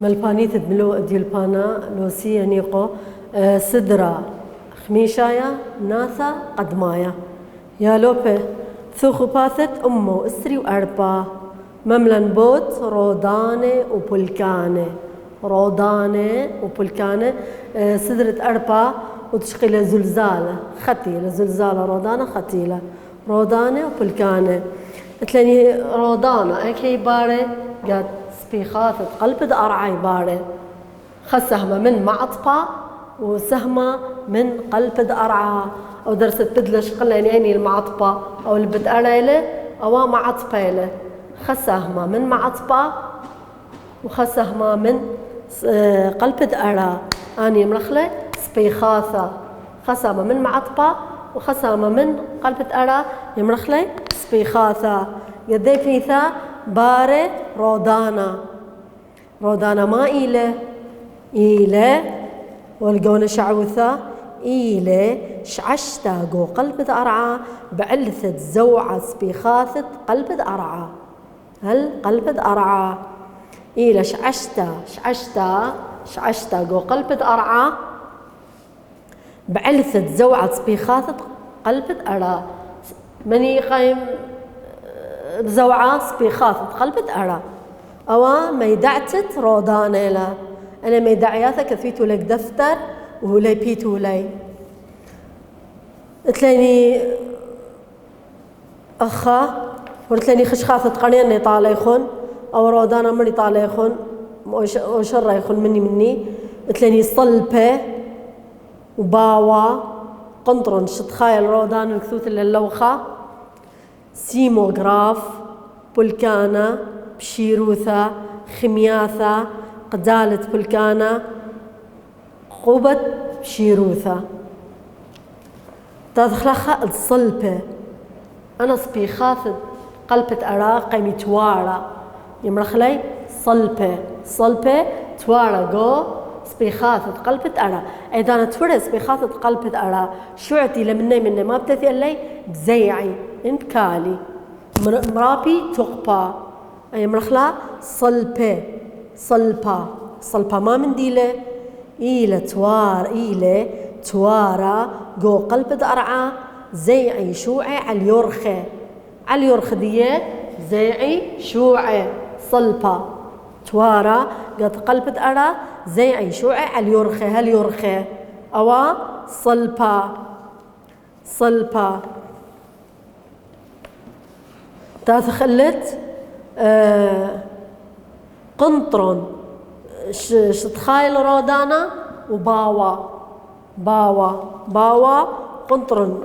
ملبانيت دملو ديالبانا لوسيا نيقو سدرا خميشايا ناثا قدمايا يا لوبي ثوخو باثت أمو إسري وأربا مملن بوت روداني وبلكاني روداني وبلكاني سدرة أربا وتشقي زلزالة ختيلة زلزالة رودانة ختيلة روداني وبلكاني تلاني رودانة اكي باري قالت سبيخات قلب أرعاي باري خسهمة من معطبة وسهمة من قلب أرعى أو درست بدلش قلن يعني المعطبة أو اللي بدأريله أو معطبة خسهمة من معطبة وخسهمة من قلب أرى أني مرخلة سبيخاثة خسهمة من معطبة وخسهمة من قلب أرى يمرخلة سبيخاثة يدي فيثا باري رودانا رودانا ما إيله والقون شعوثة إيله شعشتا قو قلب أرعى بعلثة زوعة سبيخاثة قلب أرعى هل قلب أرعى إيله شعشتا قو قلب أرعى بعلثة زوعة سبيخاثة قلب أرعى مني قايم بزوعة سبيخاثة قلب أرعى أو ميدعتت رودانا له أنا ميدعياثة كثيتو لك دفتر وهولي بيتو لي تلاني أخا ورتلاني خشخاثة قريني طاليخون أو رودانا مري طاليخون وشر يخون مني تلاني صلبة وباوا قنطرن شتخايل رودان الكثوث اللوخة سيموغراف بولكانا بشيروثة خمياثة قدالة بولكانا قوبة بشيروثة تدخلها الصلبة أنا سبيخاث قلبة أراقي متوارا يمرخلي صلبة توارا جو سبيخاث قلبة أرى إذا توري سبيخاث قلبة أرى شعتي لمني ما بتثي لي بزيعي انت كالي مرابي تقبا أي مرخلا صلبة ما من ديله إيله توارا جو قلبة أرعى زيعي شوعي على اليرخ ديه زيعي شوعي صلبة توارا قد قلبة أرى زيعي شوعي على اليرخ هاليرخ أو صلبة تخلت قنطرن شتخايل رودانا وباوا قنطرن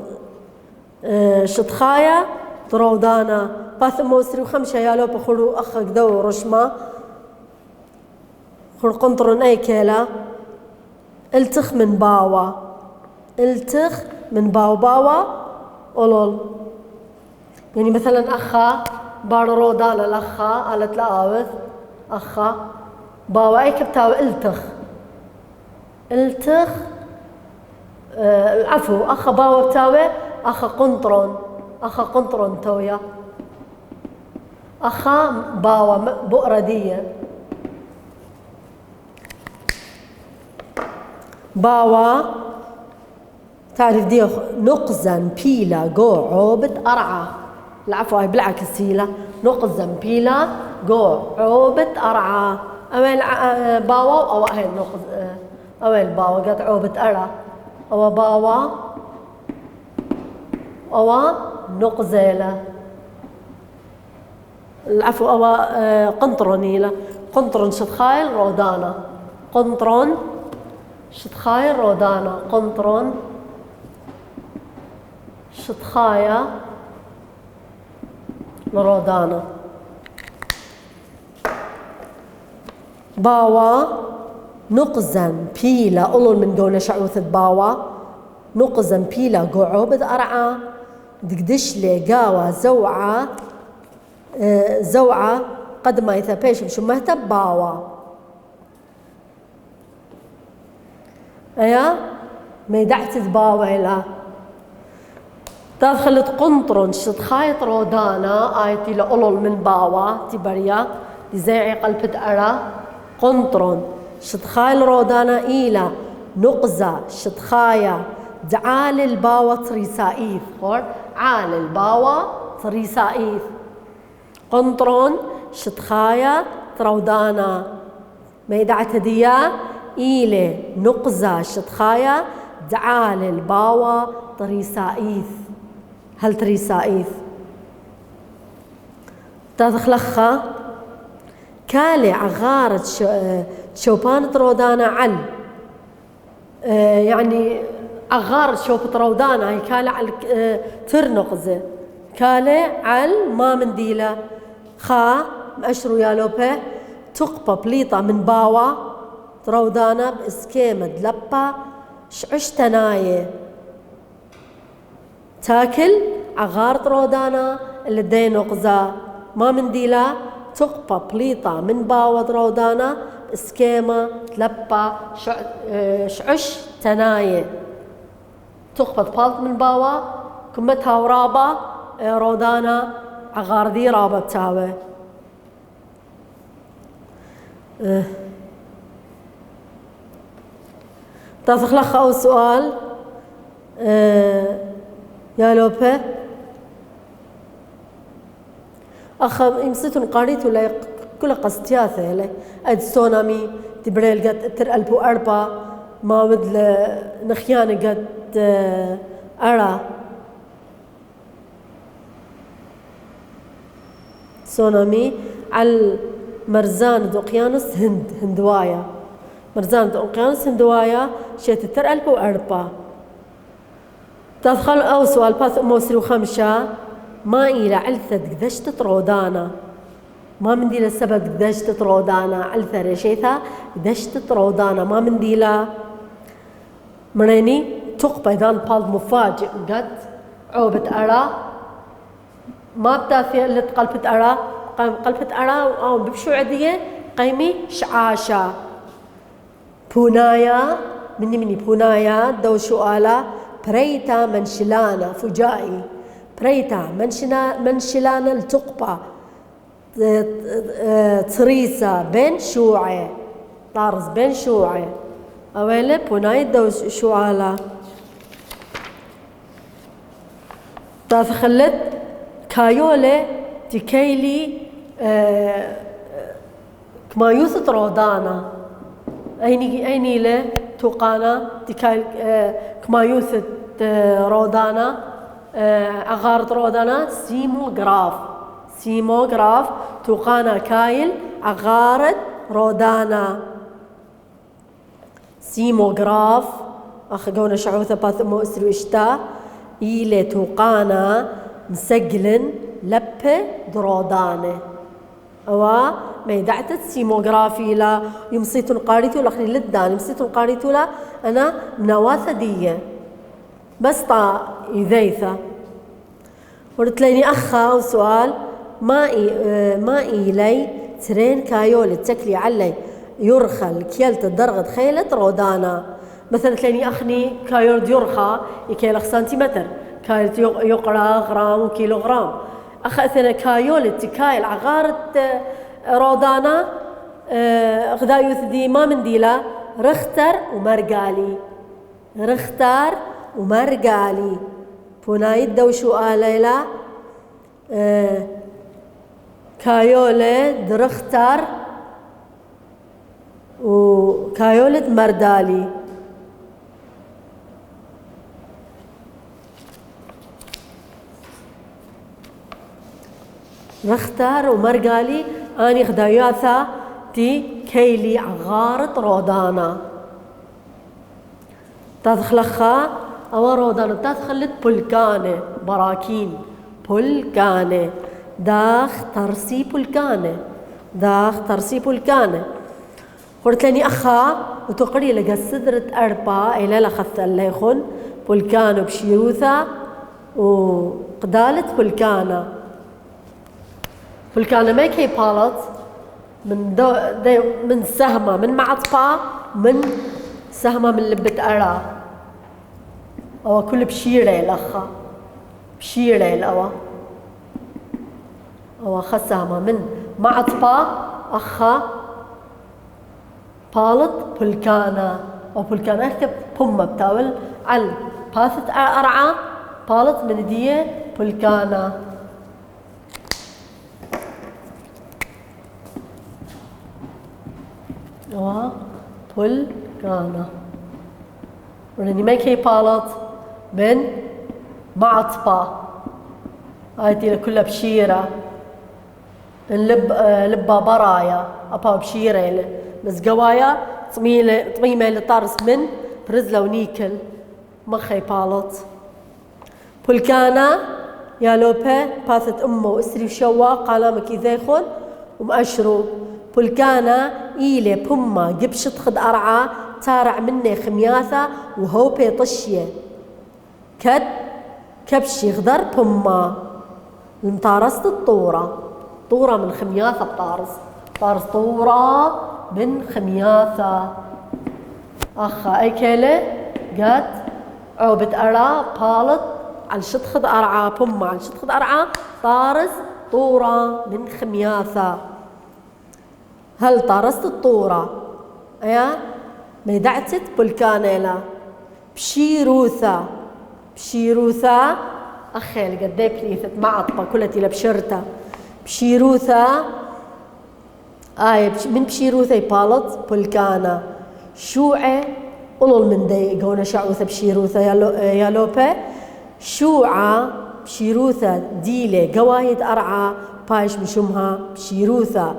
شتخايا رودانا باث موسري وخمسة يالو بخلو أخك دو رشمة خل قنطرن أي كيلا التخ من باوا أولول يعني مثلا أخا بار رودانا الأخا قالت لآوث أخا باوا أي كبتاو التخ عفو أخا باوا بتاوي أخا قنطرن تويا أخا باوا بؤردية باوا تعرف دي نقزن بيلا جو عوبة أرعى العفو هاي بالعكس هيلا نقزن بيلا جو عوبة أرعى أويل باوا أو هاي نقز أويل باوا قد عوبة أرعى أو باوا أو نقزيلة العفو أو قنطرونيلة قنطرن شتخايل رودانا قنطرن شتخايل رودانا قنطرن شتخايا لرودانا باوا نقزن بيلا أولو من قولة شعوثة باوا نقزن بيلا قعوبة أرعى دقدش لي قاوة زوعة قد ما يثبيش بشو مهتب باوا أيا ما يدعت باوا إلا تدخلت قنطرن شتخايط رودانا آيتي لأولول من باوا تبريا لزيعي قلبت أرى قنطرن شتخايل رودانا إيلا نقزة شتخايا دعال الباوة تريسائيث خور عال الباوة تريسائيث قنطرن شتخايا ترودانا ميدعت هدية إيلة نقزة شتخايا دعال الباوة تريسائيث هل تريسائيث تدخلخا كالي عغارة شوبان ترودانا عل يعني عغارة شوب ترودانا هي كالي عل ترنقزة كالي عل ما منديلة خا مأشرو يالوبه تقبى بليطة من باوا ترودانا بإسكيمة دلبا شعش تناية تاكل عغار ترودانا اللي دي نقزة ما منديلة تقبى بليطة من باوا ترودانا بإسكيمة دلبا شعش تناية تقبى بالط من باوا كمتها ورابة رودانا عغار دي رابة بتاوه تخلخ أو سؤال يا لوبه أخا يمسيتون قاريت ولا كل قصتياثة له أدستونامي تبريل قد تر ألبو أربا ما بدل نخيان قد أرى سونامي على مرزان دوقيانوس هندوايا مرزان دوقيانوس هندوايا شيت تر ألبو أربا تدخل أو سؤال باث موسر وخمشة ما إلى علثة قدشت ترودانا ما من ديلا السبب قدشت ترودانا علثة رشيثة قدشت ترودانا ما من ديلا مريني تقبى إذا بالد مفاجئ قد عوبة أرى ما بتاثي اللي قلبت أرى قلبت أرى أو ببشو عدية قيمي شعاشة بونايا مني بونايا دو سؤالا بريتا منشلانا فجائي بريتا منشلانا التقبى تريسا بين شوعي طارز بين شوعي أولا بوناي دو شوعالا تخلت كايولة تكيلي كما يوث رودانا أيني له توقانا تكايل كما يوث رودانا أغارت رودانا سيموغراف توقانا كايل أغارت رودانا سيموغراف أخقونا شعوثة باث مؤسر وإشتا إيلي توقانا مسجلن لبه درودانه أوا ما يدعت السيموغرافي لا يمسيتون قاريتو لخني للدان يمسيتون قاريتو لا أنا منواثة دية بس طا يذيثة ورت ليني أخا وسؤال ما إيلي ترين كايول تكلي علي يرخل كيلت درغت خيلة رودانا مثلا تليني أخني كايول يرخى يكيلخ سنتيمتر كايلت يقرا غرام وكيلوغرام أخذنا كايول تكايل عغارة رودانا غدايوث دي ما من ديلا رختر ومرقالي بونايد دوشو آليلا كايولة درختر وكايولة مردالي رختار ومرقالي أني خداياثا تي كيلي عغارة رودانا تدخلخا أو رودانا تدخلت بلكانة براكين بلكانة داخ ترسي بلكانة قلت لني أخا وتقري لقى سدرة أربا إلى لخث الليخن بلكانة بشيوثا وقدالة بلكانة فالكان ما كي بالط من سهمة من معطفة من سهمة من لبة أرى أو كل بشيرة الأخا بشيرة الأوا أو أخا سهمة من معطفة أخا بالط بولكانا أو بولكانا اكتب بومة بتاول على باثت أرعى بالط من دية بولكانا. بولكانا ورني ماكي بالط من معطبة هاي دي كلها بشيرة لبا برايا أبا بشيرة بس قوايا طميمة لطارس من برزلة ونيكل مخي بالط. بولكانا يا لوبة باثت أمه وإسري وشوا قالا مكي ذيخون ومأشرو. بولكانا إيلي بوما قبشت خد أرعى تارع مني خمياثة وهوبي طشية كد كبشي غدر بوما المطارست الطورة طورة من خمياثة بطارس طورة من خمياثة أخا أي كيلة قد عوبت أرى بالط على شد خد أرعى بوما على شد خد أرعى طارس طورة من خمياثة. هل طارست الطورة أيا ميدعتت بولكانيلا بشيروثة أخيل قدي بليثت معطبة كلتي لبشرتها بشيروثة من بشيروثة بالط بولكانا شوعة قلل من دي قونا شعوثة بشيروثة يا لوبة شوعة بشيروثة ديلة قوايد أرعى بايش مشمها بشيروثة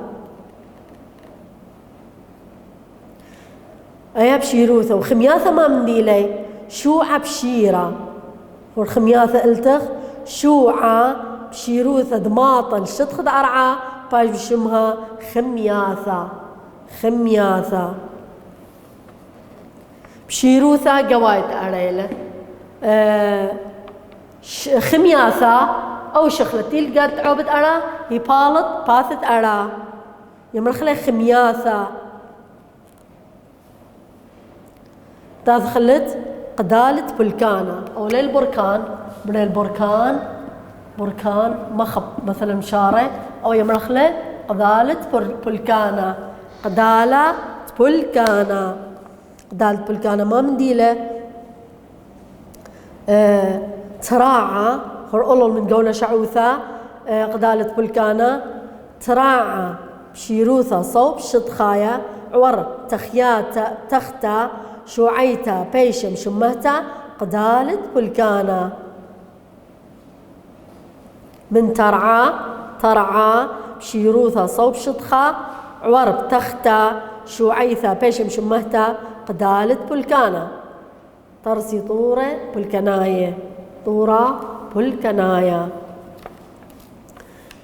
أيا بشيروثة وخمياثة ما من ديلي شوعة بشيرة والخمياثة قلتخ شوعة بشيروثة دماطل شتخد أرعى بايش بشمها خمياثة بشيروثة قوايد أريلة خمياثة أو شخلتي لقد عوبت أرى هي بالط باثت أرى يمرخلي خمياثة تدخلت قدالة بولكانا أو للبركان من البركان بركان مخب مثلا مشارة أو يمرخلة قدالة بولكانا قدالة بولكانا ما منديلة تراعى خرقلل من قولة شعوثة قدالة بولكانا تراعى بشيروثة صوب شطخايا عور تخياتا تختا شوعيتا بيشم شمهتا قدالة بولكانا من ترعى بشيروثة صوب شطخة عور تختا شوعيتا بيشم شمهتا قدالة بولكانا طرسي طورة بولكناية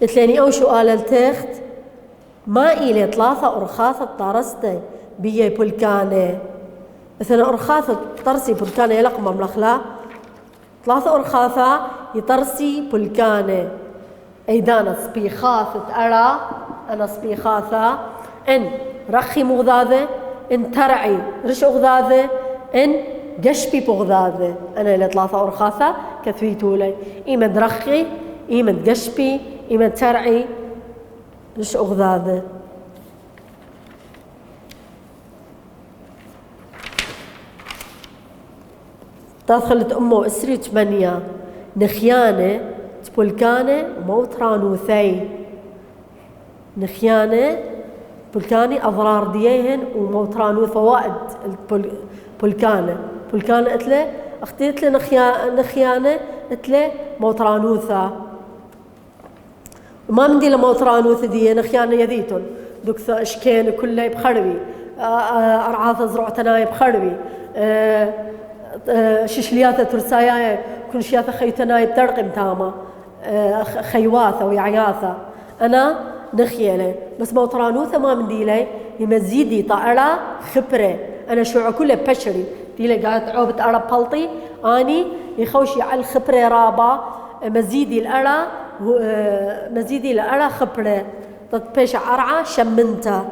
قلتلاني أو سؤال التخت ما إلي 3 أرخاثة طارستي بيي بولكانة مثلا أرخاثة طرسي بولكانة يلق مملخلا 3 أرخاثة يطرسي بولكانة أيضانا سبيخاثة أرى أنا سبيخاثة إن رخي مغذاذة إن ترعي رش أغذاذة إن قشبي بغذاذة أنا اللي 3 أرخاثة كثويتو لي إيمن رخي إيمن قشبي إيمن ترعي رش أغذاذة تدخلت أمه وإسري 8 نخيانة بولكانة وموترانوثي نخيانة بولكاني أضرار ديهن وموترانو فوائد بولكانة قتله أختي قتله نخيانة قتله موترانوثة وما مندي لموترانوثة دي نخيانة يذيتن دكثة أشكين كله بخربي أرعاثة زرعتناي بخربي ششلياثة ترسايا كنشياثة خيتناي بترقم تاما خيواثة ويعياثة أنا نخيلة بس موترانوثة ما مندي لي يمزيدي طائرة خبرة أنا شوع كله بشري دي لي قاعدة عوبة أرى بلطي أني يخوشي على الخبرة رابا مزيدي الأرى خبرة تطبيش أرعى شمنتا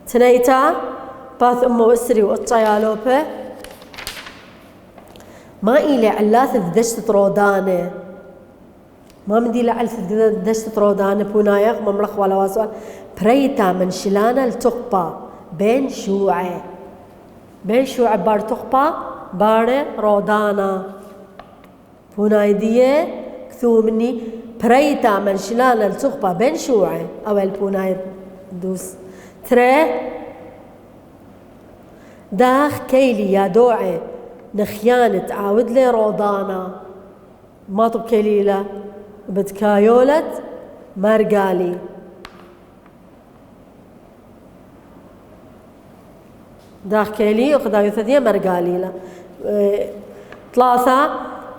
تنيتا باث أمه وإسري وإطيالوبة ما إلي علاث ذدشت رودانة ما منديلة علفت دشت رودان بونايق مملخ ولا واسوال بريتا من شلانا التقبا بين شوعي بين شوعي بار تقبا بار رودانا بونايدية كثو مني بريتا من شلانا التقبا بين شوعي أول بونايد دوس تري داخ كيلي يا دوعي نخيانة عاود لي رودانا ما طب كليلة بتكايولة مرقالي داخ كيلي وخدايو ثدية مرقالي ثلاثة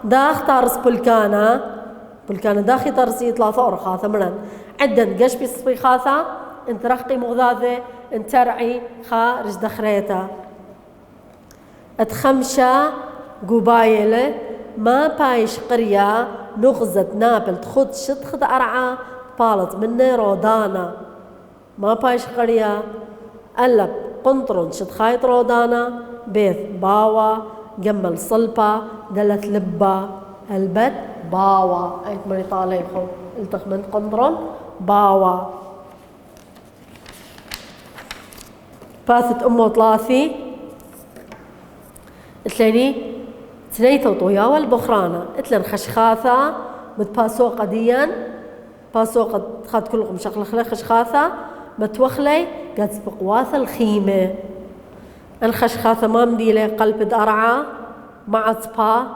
داخ تارس بلكانا داخي تارسي ثلاثة أرخاثة مرن عدن قش بيصفي خاثة انت رقي مغذاذة انت ترعي خارج دخريتا اتخمشة قبايلة ما بايش قرية نغزة نابل تخد شد خد أرعى بالط مني رودانا ما بايش قرية قلب قنطرن شد خايط رودانا بيث باوا جمل صلبة دلت لبة البت باوا أيت مري طاليخو التخ من قنطرن باوا باثت أمه ثلاثي الثاني تنيتو طويا والبخرانة اتلن خشخاثة متباسوقة ديا باسوقة خاد كلكم شغلة خشخاثة متوخلي قد بقواث الخيمة الخشخاثة ما مديلة قلب دارعة مع طبا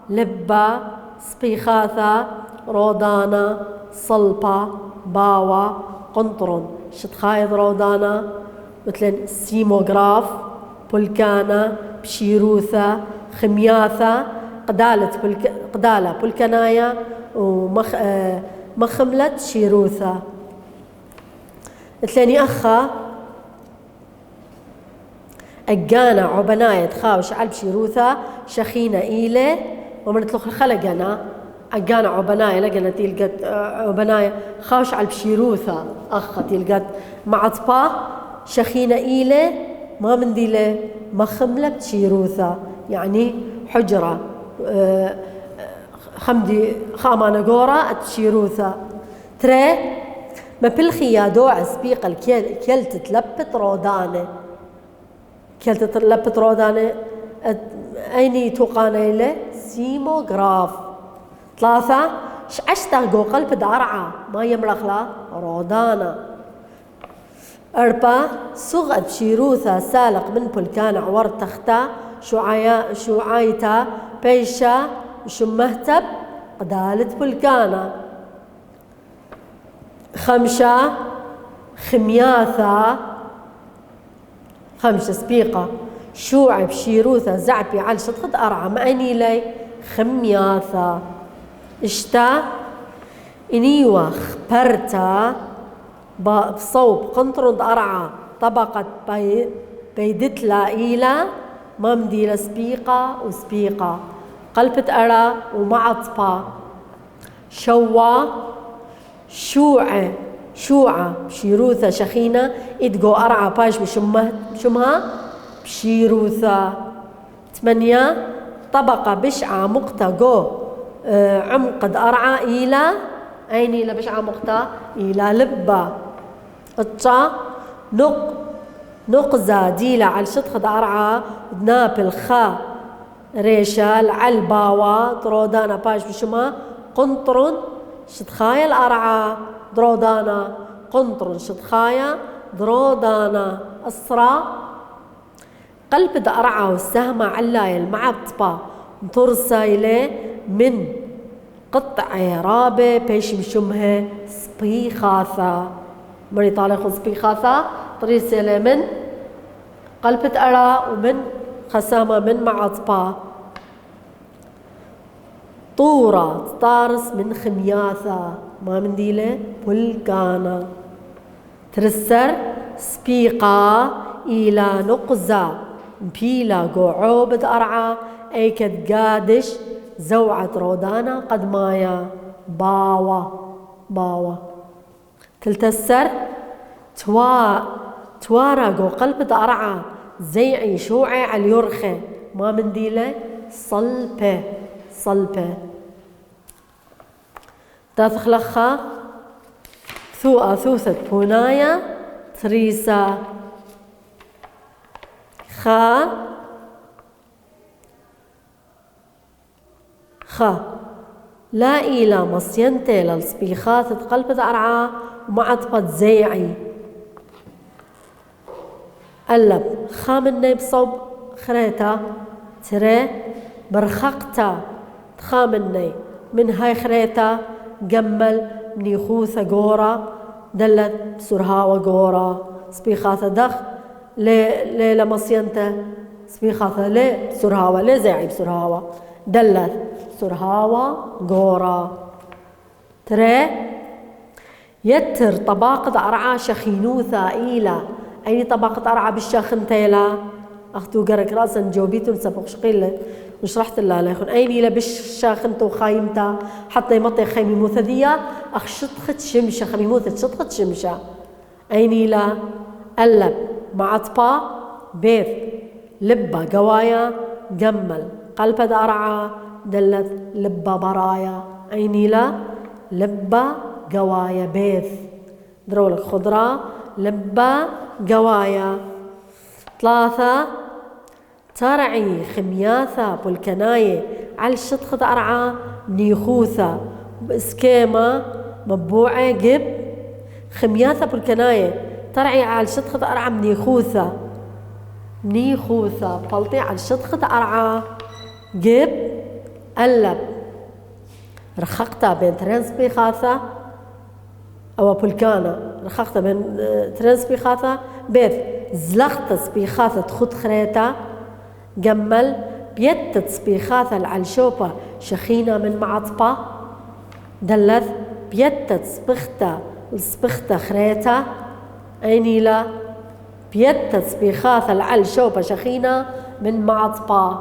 لبة سبيخاثة رودانا صلبة باوا قنطرن شتخايض رودانا مثل سيموغراف بولكانا بشيروثة خمياثة قدالة بولكنايا ومخملة شيروثة الثاني أخا أجانا عبناية تخاوش على بشيروثة شخينة إيلة ومن تلوخ الخلقنا أجانا عبناية لقنا تلقت عبناية خاوش على بشيروثة أخا تلقت معطبة شخينة إيلة ما من ديلة مخملة شيروثة يعني حجرة خمدي خامانة قورة تشيروثة ترى ما بالخي يا دوع سبيق كلت تلبت رودانة كلت تلبت رودانة أيني توقاني له سيموغراف ثلاثة عشتا جو قلب دارعة ما يملخ لا رودانة أربعة صغد شيروثة سالق من بلكان عور تختا شعايتا بيشا شمهتب قدالة بلكانة خمسة خمياثة خمسة سبيقة شوعب شيروثة زعبي على شطخد أرعى مأني لي خمياثة اشتا إنيوة خبرتا بصوب قنطرد أرعى طبقة بيدت لا إيلا ممدي لسبيقة وسبيقة قلبت أرى ومعطبة شوا شوعة بشيروثة شخينة إدقو أرعى باش بشمها بشيروثة 8 طبقة بشعة مقطة جو عمقد أرعى إلى أين إلى بشعة مقطة إلى لبة 9 نقزة ديلة على شطخد أرعى نابل خا ريشال علباوة درودانا باش بشمها قنطرن شتخايا الأرعى درودانا قنطرن شتخايا درودانا أسرى قلب دأرعى والسهمة علاية المعبطبة ترسايلة من قطع رابة بيش بشمها سبيخاثة مري طالق سبيخاثة ترسايلة من قلب دأرعى ومن خسامة من معطبة طورة طارس من خمياثة ما من ديلة بلكانة ترسر سبيقة إلى نقزة بيلا قعوبة أرعى أيكد قادش زوعة رودانا قد مايا باوا تلتسر توارا قو قلب أرعى زيعي شوعي على اليرخة ما من ديلة صلبة ثلاث خلخة ثوء ثوثة بونايا تريسا خا لا إلى مصينتي للصبيخات تقلبت أرعى ومعطبت زيعي قلب خامني بصوب خريتا تري برخقتا تخامني من هاي خريتا جمل منيخوثة جورا دلت بسرهاوة جورا صبيخات دخ ليه لمصينته صبيخات ليه بسرهاوة ليه زيعي بسرهاوة دلت سرهاوة جورا تري يتر طباقة أرعى شخينوثة إيلا أي طباقة أرعى بالشاخن تيلا أختو قرك رأسا جوبيتون سبق شقيلة وشرحت الله ليخون أيني لا بالشاخن تو خايمتا حتى يمطي خيمي موثدية أخ شطخت شمشة خمي موثد شطخت شمشة أيني لا قلب معطبة بيث لبة قوايا جمل قلب أرعى دلت لبة برايا أيني لا لبة قوايا بيث درولك خضرة لبة قوايا ثلاثة ترعي خمياثة بالكناية على الشطخة أرعى نيخوثة بسكيمة مبوعة جب خمياثة بالكناية ترعي على الشطخة أرعى منيخوثة بلطي على الشطخة أرعى جب قلب رخقتها بين ترين صبيخاثة أو بولكانا رخقتها بين ترين صبيخاثة بيت زلخت صبيخاثة خد خريتا جمل بيتت صبيخاثة العلشوبة شخينة من معطبة دلث بيتت صبيختا خريتا أيني لا بيتت صبيخاثة العلشوبة شخينة من معطبة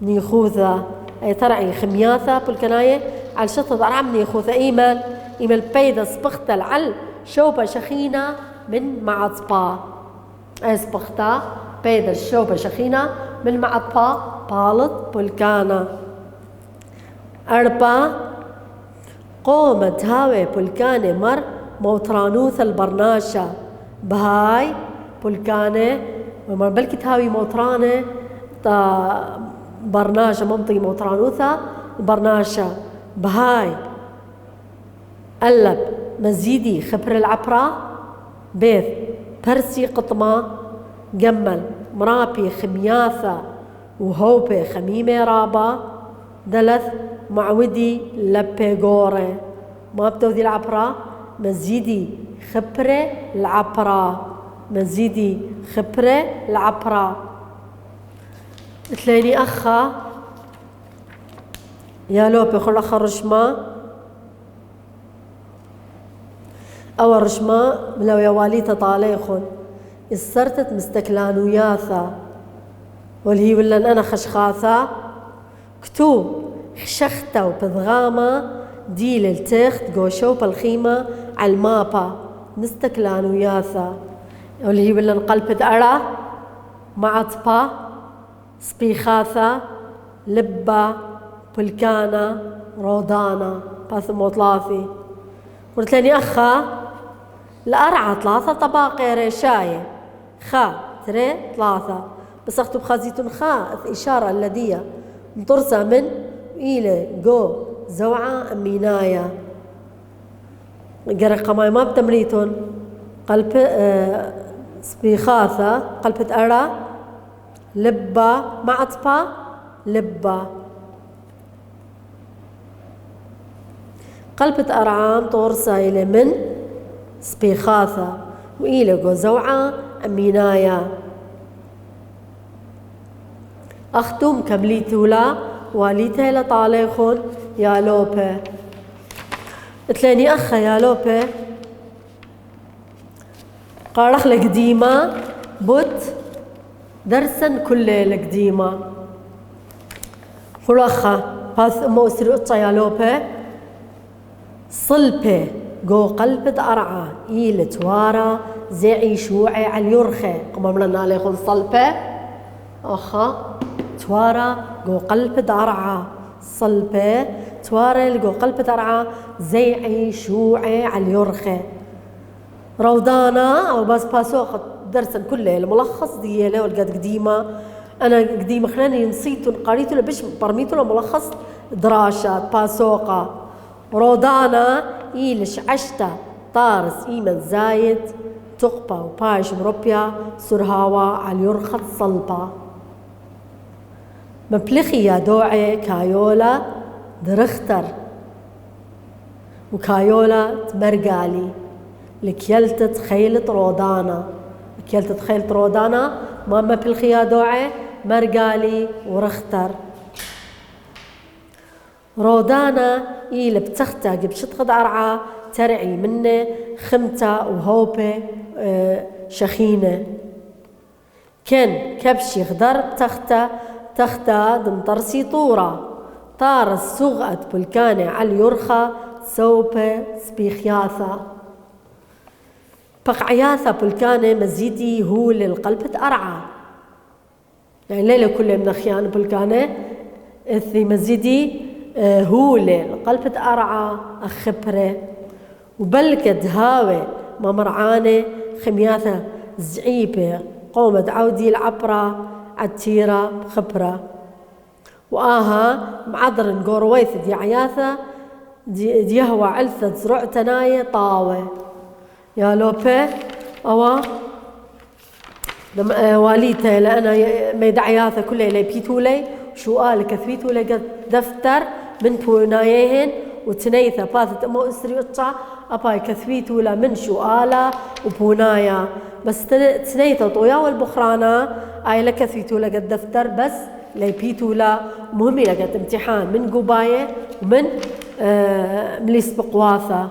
نيخوذة أي ترعي خمياثة بالكناية على شطة أرعم نيخوذة إيمال بيدا صبختا العل شوبة شخينة من معطبة أي صبختا بيدا الشوبة شخينة من معطبة بالط بالكانا أربعة قومت هاوي بالكانة مر موترانوث البرناشة بهاي بالكانة ومر بلكي تهاوي موترانة برناشة منطقة موترانوثة برناشة بهاي قلب مزيدي خبر العبرة بيث برسي قطمة جمل مرابي خمياثة وهوبي خميمة رابا دلث معودي لبي غوري ما بتوذي العبرة مزيدي خبرة العبرة مزيدي خبرة العبرة تلاقيني أخا يا لوبي خل أخا رشمة أو رشمة لو يا واليتا طاليخن السرتت مستكلان وياثا والهي ولا أنا خشخاثا كتو خشختا وبضغامة ديل التخت قوشو بالخيمة على المابا نستكلان وياثا والهي ولا نقلبت أرى معطبة صبيخاثة لبة بلكانة رودانا باث موطلاثي قلت لني أخا لأرعى ثلاثة طباقة ريشاية خا تري ثلاثة بس أختب خازيتون خا إشارة اللدية مطرسة من إلى جو زوعة أمينايا قرق قماي ما بتمريتون قلب صبيخاثة قلبت أرى لبة معطبة لبة قلبة أرعام طورسة إلى من صبيخاثة وإلى جوزوعة أمينايا أختم كمليتولا واليتا لطاليخون يا لوبي تلاني أخا يا لوبي قارخ لقديمة بوت درسا كل القديمة خلوخا باث أمو سرقطة يا لوبي صلبة جو قلب أرعى إيل توارا زعي شوعي على اليرخي قمم لنا عليكم صلبة أخا توارا جو قلب أرعى صلبة تواري لقو قلب أرعى زيعي شوعي على اليرخة رودانا أو بس باسوق درسا كله الملخص ديالي والقد قديمة أنا قديمة خلاني نسيتو قريتو لبش برميتو ملخص دراشة باسوقة رودانا إيلش عشتا طارس إيمن زايد تقبى وبايش مروبيا سرهاوة على اليرخة صلبة مبلخي يا دوعي كايولا درختر وكايولا تمرقالي لكيلتت خيلة رودانا كيلتت خيلة رودانا ما مبلخي يا دوعي مرقالي ورختر رودانا إيل بتختا قبشت خد أرعى ترعي منه خمتة وهوبة شخينة كان كبشي خضر تختا دمطرسي طورة طار السغأة بلكانة على اليرخة سوبة سبيخياثة بقعياثة بلكانة مزيدي هو للقلب أرعى يعني الليلة كلها من خيان بلكانة إثي مزيدي هو للقلب أرعى أخبره وبلكد هاوي ما مرعانة خمياثة زعيبة قومت عودي العبرة عتيرة خبرة وآها معذر نقورويث دي عياثة دي يهوى علثة زرع تناية طاوة يا لوبي أوا واليته لأنا ميد عياثة كلها لي بيتولي شو قال كثبيتولي قد دفتر من بونايهن وتنيثة باثت أمو أسري أطع أباي كثبيتولا من شو قالا وبونايا بس تنيثة طويا والبخرانا آي لكثبيتولا قد دفتر بس لي بيتولا مهمة لقد امتحان من قباية ومن مليس بقواثة